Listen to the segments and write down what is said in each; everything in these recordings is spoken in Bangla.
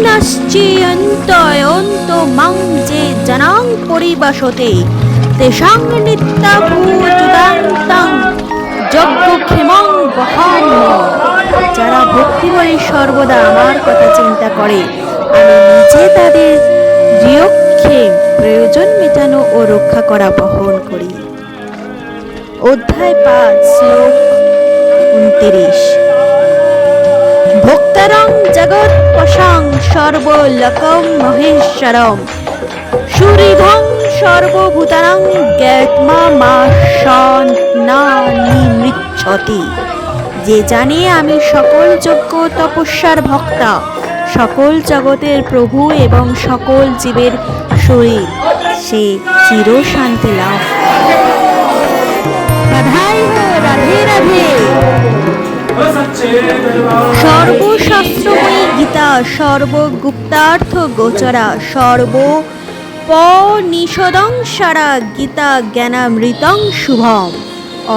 নাশ্চিয়ন্তয়ন্ত মাং যে জনাং পরিবাসতে তেষাং নিত্যাভূতিদান্তাং যজ্ঞক্ষেমং বহাম্য। যারা ভক্তিভরে সর্বদা আমার কথা চিন্তা করে, আমি নিজে তাদের গৃহক্ষেম প্রয়োজন মেটানো ও রক্ষা করা বহন করি। অধ্যায় ৫, শ্লোক ২৯। ভোক্তারং জগৎ পশাং সর্বলোকং মহেশ্বরম সুহৃদং সর্বভূতানাং জ্ঞাত্মা মা সন্নানিমৃচ্ছতি। যে জানে আমি সকল যজ্ঞ তপস্যার ভক্তা, সকল জগতের প্রভু এবং সকল জীবের শরীর, সে চিরশান্তি লাভ। রাধে রাধে। সর্বশাস্ত্রময়ী গীতা সর্বগুপ্তার্থ গোচরা সর্বোপনিষদং সারা গীতা জ্ঞানামৃতং শুভম।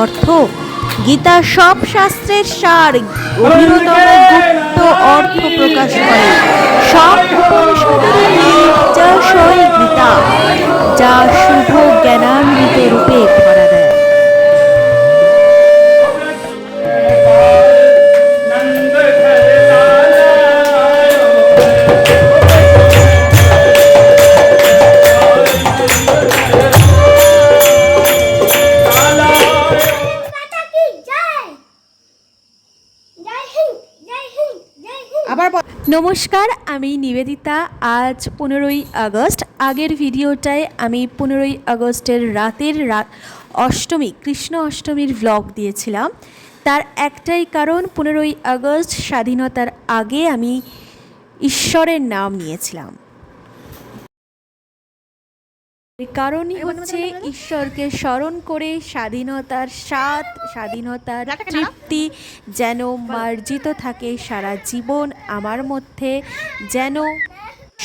অর্থ, গীতা সব শাস্ত্রের সার, গভীরতম গুপ্ত অর্থ প্রকাশ করে। সব উপনিষদের নির্যাসই গীতা, যা শুভ জ্ঞানামৃত রূপে ধরা দেয়। নমস্কার, আমি নিবেদিতা। আজ 15ই আগস্ট। আগের ভিডিওটায় আমি 15ই আগস্টের রাতের অষ্টমী, কৃষ্ণ অষ্টমীর ভ্লগ দিয়েছিলাম। তার একটাই কারণ, 15ই আগস্ট স্বাধীনতার আগে আমি ঈশ্বরের নাম নিয়েছিলাম। কারণই হচ্ছে ঈশ্বরকে স্মরণ করে স্বাধীনতার স্বাদ, স্বাধীনতার তৃপ্তি যেন মার্জিত থাকে সারা জীবন আমার মধ্যে, যেন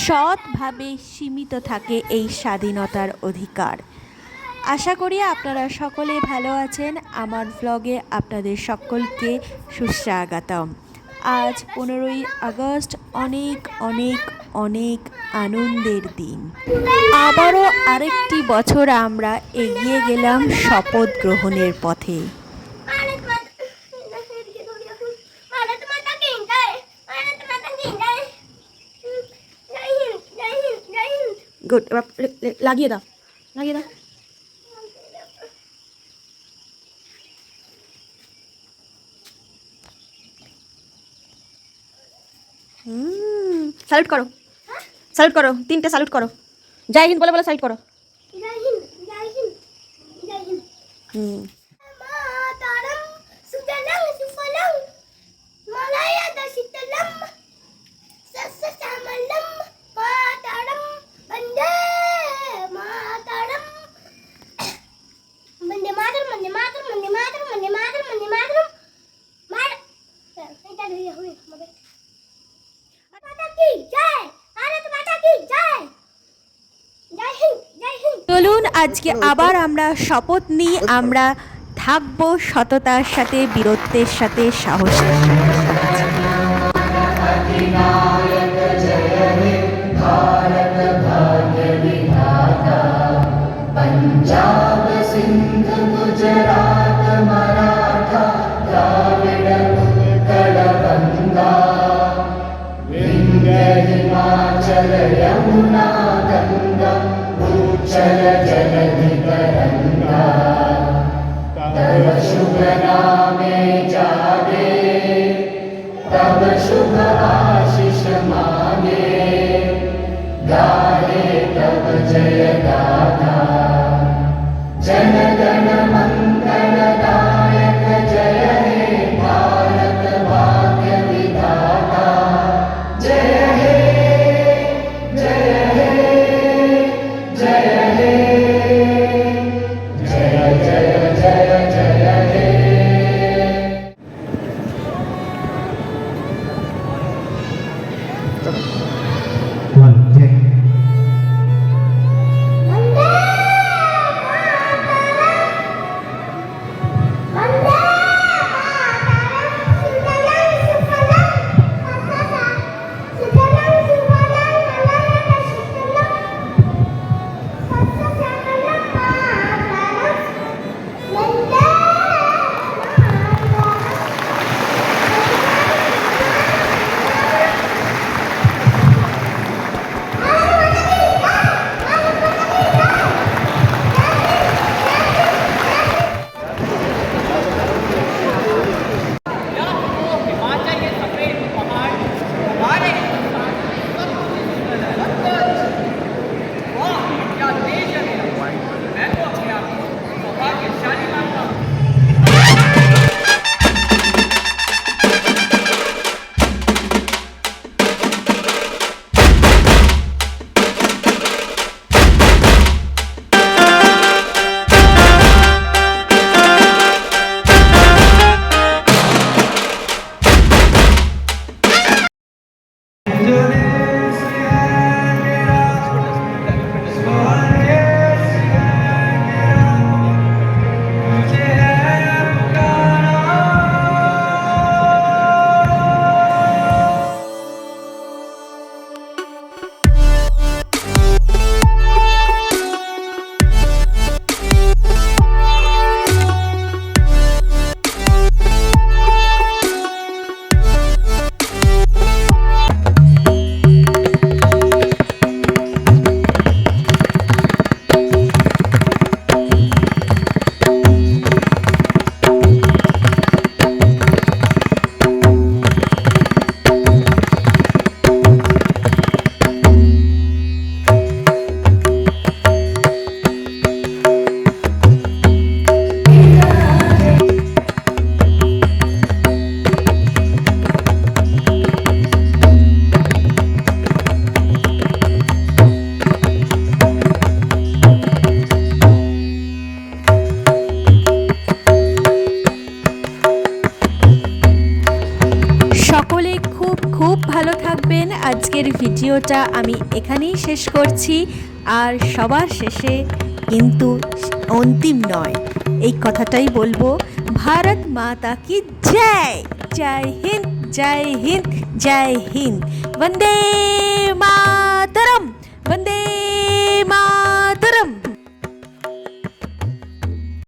সৎভাবে সীমিত থাকে এই স্বাধীনতার অধিকার। আশা করি আপনারা সকলে ভালো আছেন। আমার ভ্লগে আপনাদের সকলকে সুস্বাগতম। আজ 15ই আগস্ট অনেক অনেক অনেক আনন্দের দিন। আবারও আরেকটি বছর আমরা এগিয়ে গেলাম শপথ গ্রহণের পথে। গুড, লাগিয়ে দাও, লাগিয়ে দাও। স্যালুট করো, স্যালুট করো, 3টে স্যালুট করো। জয় হিন্দ বলে বলে স্যালুট করো। জয় হিন্দ, জয় হিন্দ, জয় হিন্দ। মাতারম সুজলাং সুফলাং মালায়াদা শীতলম সস্যশ্যামলম মাতারম বন্দে মাতারম বন্দে মাতরম বন্দে মাতরম বন্দে মাতরম বন্দে মাতরম বন্দে মাতরম মার এটা ধরে হবে আমাদের। চলুন আজকে আবার আমরা শপথ নিই, আমরা থাকবো সততার সাথে, বীরত্বের সাথে, সাহসের हिमाचल यमुना गंगा उच्चल जलधि तरंगा तब शुभ नामे जागे तब शुभ आशीष मांगे गाहे तब जय गाथा जन गण मंगलदायक जय हे भारत भाग्य विधाता जय हे जय हे जय हे जय जय जय जय हे আজকের ভিডিওটা আমি এখানেই শেষ করছি। আর সবার শেষে কিন্তু অন্তিম নয়, এই কথাটাই বলবো, ভারত মাতা কি জয়। জয় হিন্দ, জয় হিন্দ, জয় হিন্দ। বন্দে মাতরম, বন্দে মা